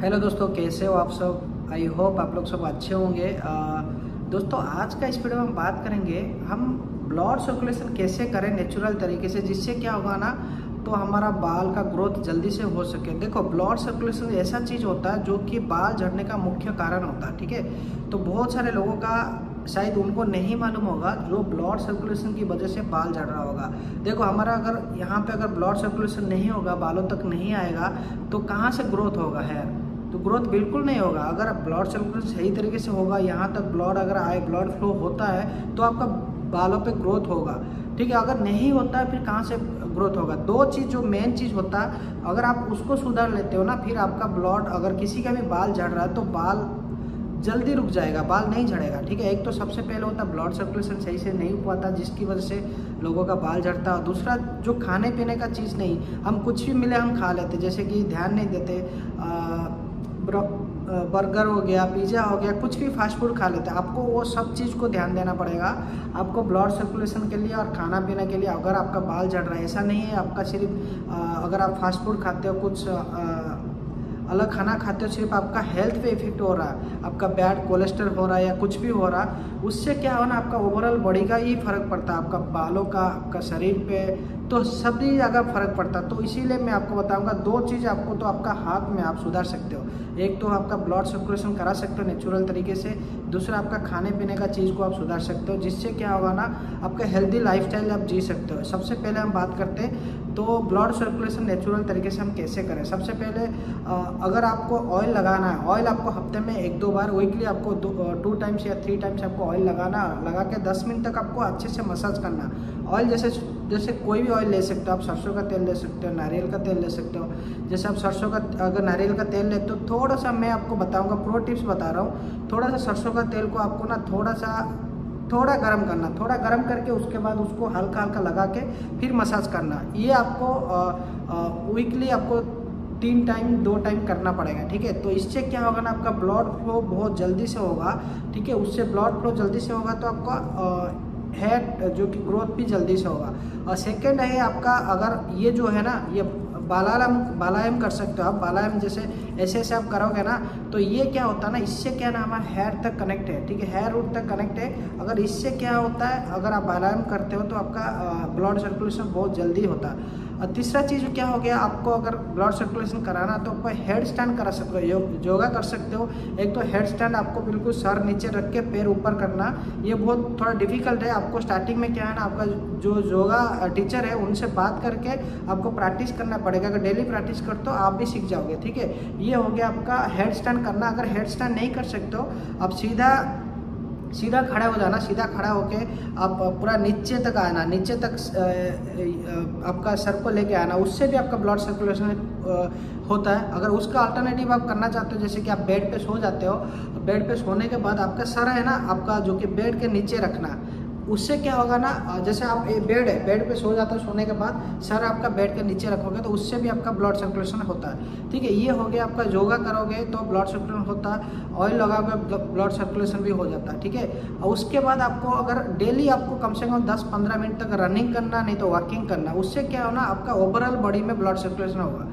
Hello दोस्तों, कैसे हो आप सब। आई होप आप लोग सब अच्छे होंगे। दोस्तों, आज का इस वीडियो में हम बात करेंगे हम ब्लड सर्कुलेशन कैसे करें नेचुरल तरीके से, जिससे क्या होगा ना तो हमारा बाल का ग्रोथ जल्दी से हो सके। देखो, ब्लड सर्कुलेशन ऐसा चीज़ होता है जो कि बाल झड़ने का मुख्य कारण होता है। ठीक है, तो बहुत सारे लोगों का शायद उनको नहीं मालूम होगा जो ब्लड सर्कुलेशन की वजह से बाल झड़ रहा होगा। देखो, हमारा अगर यहाँ पे अगर ब्लड सर्कुलेशन नहीं होगा, बालों तक नहीं आएगा, तो कहाँ से ग्रोथ होगा हेयर? तो ग्रोथ बिल्कुल नहीं होगा। अगर ब्लड सर्कुलेशन सही तरीके से होगा, यहाँ तक ब्लड अगर आए, ब्लड फ्लो होता है तो आपका बालों पे ग्रोथ होगा। ठीक है, अगर नहीं होता है फिर कहाँ से ग्रोथ होगा? दो चीज़ जो मेन चीज़ होता है, अगर आप उसको सुधार लेते हो ना, फिर आपका ब्लड, अगर किसी का भी बाल झड़ रहा है तो बाल जल्दी रुक जाएगा, बाल नहीं झड़ेगा। ठीक है, एक तो सबसे पहले होता है ब्लड सर्कुलेशन सही से नहीं हो पाता, जिसकी वजह से लोगों का बाल झड़ता है। दूसरा, जो खाने पीने का चीज़ नहीं, हम कुछ भी मिले हम खा लेते, जैसे कि ध्यान नहीं देते, बर्गर हो गया, पिज़्ज़ा हो गया, कुछ भी फास्ट फूड खा लेते हैं। आपको वो सब चीज़ को ध्यान देना पड़ेगा आपको ब्लड सर्कुलेशन के लिए और खाना पीना के लिए। अगर आपका बाल झड़ रहा है, ऐसा नहीं है आपका सिर्फ अगर आप फास्ट फूड खाते हो, कुछ अलग खाना खाते हो, सिर्फ आपका हेल्थ पे इफेक्ट हो रहा है, आपका बैड कोलेस्ट्रॉल हो रहा है या कुछ भी हो रहा, उससे क्या हो ना आपका ओवरऑल बॉडी का ही फर्क पड़ता है, आपका बालों का, आपका शरीर पे, तो सभी जगह फर्क पड़ता है। तो इसीलिए मैं आपको बताऊंगा दो चीज़ आपको तो आपका हाथ में आप सुधार सकते हो। एक तो आपका ब्लड सर्कुलेशन करा सकते हो नेचुरल तरीके से, दूसरा आपका खाने पीने का चीज़ को आप सुधार सकते हो, जिससे क्या होगा ना आपका हेल्दी लाइफस्टाइल आप जी सकते हो। सबसे पहले हम बात करते हैं तो ब्लड सर्कुलेशन नेचुरल तरीके से हम कैसे करें। सबसे पहले अगर आपको ऑयल लगाना है, ऑयल आपको हफ्ते में 1-2 बार, वीकली आपको 2 टाइम्स या 3 टाइम्स आपको ऑयल लगा के 10 मिनट तक आपको अच्छे से मसाज करना। ऑयल जैसे कोई भी ऑयल ले सकते हो आप, सरसों का तेल ले सकते हो, नारियल का तेल ले सकते हो। जैसे आप सरसों का, अगर नारियल का तेल लेते हो, थोड़ा सा मैं आपको बताऊंगा, प्रो टिप्स बता रहा हूँ, थोड़ा सा सरसों का तेल को आपको ना थोड़ा गर्म करना, थोड़ा गर्म करके उसके बाद उसको हल्का हल्का लगा के फिर मसाज करना। ये आपको वीकली आपको 3 टाइम 2 टाइम करना पड़ेगा। ठीक है, तो इससे क्या होगा ना आपका ब्लड फ्लो बहुत जल्दी से होगा। ठीक है, उससे ब्लड फ्लो जल्दी से होगा तो आपका हेयर जो कि ग्रोथ भी जल्दी से होगा। और सेकेंड है आपका, अगर ये जो है ना, ये बालायाम कर सकते हो आप। बालायाम जैसे ऐसे आप करोगे ना, तो ये क्या होता है ना, इससे क्या ना हमारा हेयर तक कनेक्ट है। ठीक है, हेयर रूट तक कनेक्ट है। अगर इससे क्या होता है, अगर आप बालायाम करते हो तो आपका ब्लड सर्कुलेशन बहुत जल्दी होता है। और तीसरा चीज़ क्या हो गया, आपको अगर ब्लड सर्कुलेशन कराना तो आपको हेड स्टैंड करा सकते हो, योगा कर सकते हो। एक तो हेड स्टैंड आपको बिल्कुल सर नीचे रख के पैर ऊपर करना, ये बहुत थोड़ा डिफिकल्ट है। आपको स्टार्टिंग में क्या है ना, आपका जो योगा टीचर है उनसे बात करके आपको प्रैक्टिस करना पड़ेगा। अगर डेली प्रैक्टिस करते हो आप भी सीख जाओगे। ठीक है, ये हो गया आपका हेड स्टैंड करना। अगर हेड स्टैंड नहीं कर सकते हो, आप सीधा खड़ा हो जाना। सीधा खड़ा होके आप पूरा नीचे तक आना, नीचे तक आपका सर को लेके आना, उससे भी आपका ब्लड सर्कुलेशन होता है। अगर उसका अल्टरनेटिव आप करना चाहते हो, जैसे कि आप बेड पे सो जाते हो, बेड पे सोने के बाद आपका सर है ना आपका जो कि बेड के नीचे रखना, उससे क्या होगा ना, जैसे आप बेड है, बेड पे सो जाते हो, सोने के बाद सर आपका बेड के नीचे रखोगे तो उससे भी आपका ब्लड सर्कुलेशन होता है। ठीक है, ये हो गया आपका, योगा करोगे तो ब्लड सर्कुलेशन होता है, ऑयल लगाओगे ब्लड सर्कुलेशन भी हो जाता है। ठीक है, और उसके बाद आपको अगर डेली आपको कम से कम 10-15 मिनट तक रनिंग करना, नहीं तो वॉकिंग करना, उससे क्या होना आपका ओवरऑल बॉडी में ब्लड सर्कुलेशन होगा।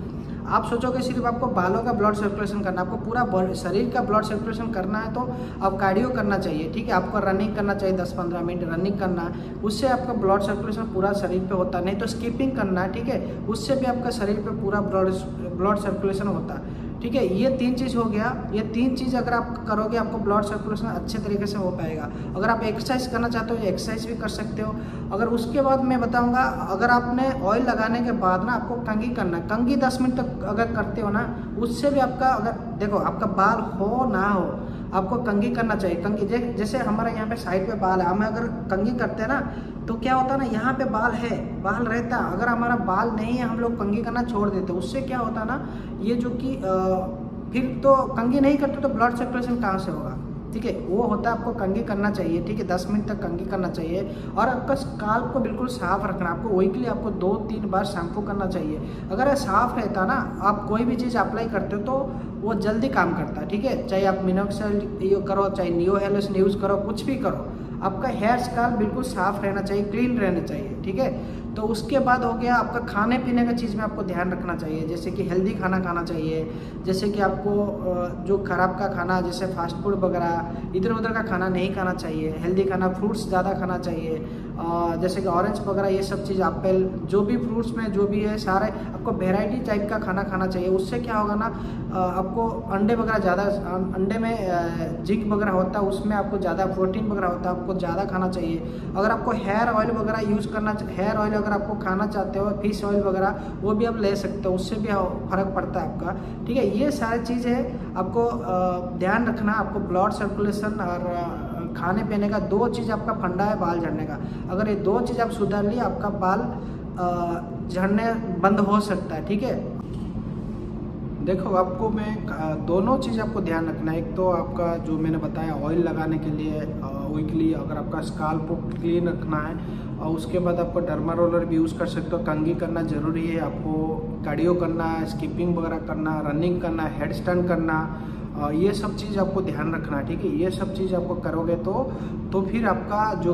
आप सोचोगे सिर्फ आपको बालों का ब्लड सर्कुलेशन करना, आपको पूरा शरीर का ब्लड सर्कुलेशन करना है तो आप कार्डियो करना चाहिए। ठीक है, आपको रनिंग करना चाहिए, 10-15 मिनट रनिंग करना है, उससे आपका ब्लड सर्कुलेशन पूरा शरीर पे होता है। नहीं तो स्किपिंग करना है, ठीक है, उससे भी आपका शरीर पे पूरा ब्लड सर्कुलेशन होता है। ठीक है, ये 3 चीज़ हो गया। ये 3 चीज़ अगर आप करोगे आपको ब्लड सर्कुलेशन अच्छे तरीके से हो पाएगा। अगर आप एक्सरसाइज करना चाहते हो, एक्सरसाइज भी कर सकते हो। अगर उसके बाद मैं बताऊंगा, अगर आपने ऑयल लगाने के बाद ना आपको कंघी करना, कंघी 10 मिनट तक अगर करते हो ना, उससे भी आपका, अगर देखो आपका बाल हो ना हो, आपको कंघी करना चाहिए। कंघी जैसे हमारे यहाँ पे साइड पे बाल है, हम अगर कंघी करते हैं ना तो क्या होता है ना, यहाँ पे बाल है, बाल रहता है। अगर हमारा बाल नहीं है, हम लोग कंघी करना छोड़ देते, उससे क्या होता है ना, ये जो कि फिर तो कंघी नहीं करते तो ब्लड सर्कुलेशन कहाँ से होगा। ठीक है, वो होता है आपको कंघी करना चाहिए। ठीक है, 10 मिनट तक कंघी करना चाहिए। और आपका स्काल्प को बिल्कुल साफ रखना, आपको वीकली आपको 2-3 बार शैम्पू करना चाहिए। अगर ये साफ रहता ना, आप कोई भी चीज़ अप्लाई करते हो तो वो जल्दी काम करता है। ठीक है, चाहे आप मिनोक्सिल यूज करो, चाहे नियो हेलोसिन यूज़ करो, कुछ भी करो, आपका हेयर स्काल्प बिल्कुल साफ रहना चाहिए, क्लीन रहना चाहिए, ठीक है। तो उसके बाद हो गया आपका खाने पीने का चीज़ में आपको ध्यान रखना चाहिए, जैसे कि हेल्दी खाना खाना चाहिए, जैसे कि आपको जो खराब का खाना जैसे फास्ट फूड वगैरह इधर उधर का खाना नहीं खाना चाहिए, हेल्दी खाना फ्रूट्स ज़्यादा खाना चाहिए, जैसे कि ऑरेंज वगैरह ये सब चीज़, एप्पल, जो भी फ्रूट्स में जो भी है सारे आपको वेराइटी टाइप का खाना खाना चाहिए। उससे क्या होगा ना, आपको अंडे वगैरह ज़्यादा, अंडे में जिंक वगैरह होता है, उसमें आपको ज़्यादा प्रोटीन वगैरह होता है, आपको ज़्यादा खाना चाहिए। अगर आपको हेयर ऑयल वगैरह यूज़ करना, हेयर ऑयल अगर आपको खाना चाहते हो, फिश ऑयल वगैरह वो भी आप ले सकते हो, उससे भी फ़र्क पड़ता है आपका, ठीक है। ये सारी चीज़ें आपको ध्यान रखना। आपको ब्लड सर्कुलेशन और खाने पीने का 2 चीज़ आपका फंडा है बाल झड़ने का। अगर ये 2 चीज़ आप सुधार लिए, आपका बाल झड़ने बंद हो सकता है, ठीक है। देखो आपको मैं दोनों चीज़ आपको ध्यान रखना है। एक तो आपका जो मैंने बताया ऑयल लगाने के लिए वीकली, अगर आपका स्काल्प को क्लीन रखना है, और उसके बाद आपको डर्मा रोलर भी यूज़ कर सकते हो। कंघी करना ज़रूरी है, आपको कार्डियो करना है, स्किपिंग वगैरह करना, रनिंग करना, हेड स्टैंड करना, ये सब चीज़ आपको ध्यान रखना है, ठीक है। ये सब चीज़ आपको करोगे तो फिर आपका जो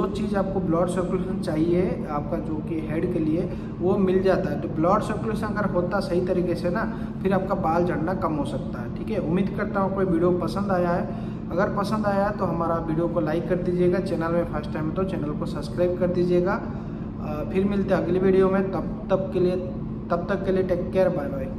चीज़ आपको ब्लड सर्कुलेशन चाहिए आपका जो कि हेड के लिए, वो मिल जाता है। तो ब्लड सर्कुलेशन अगर होता सही तरीके से ना, फिर आपका बाल झड़ना कम हो सकता है, ठीक है। उम्मीद करता हूँ कोई वीडियो पसंद आया है। अगर पसंद आया है तो हमारा वीडियो को लाइक कर दीजिएगा, चैनल में फर्स्ट टाइम तो चैनल को सब्सक्राइब कर दीजिएगा। फिर मिलते हैं अगली वीडियो में, तब तक के लिए टेक केयर, बाय बाय।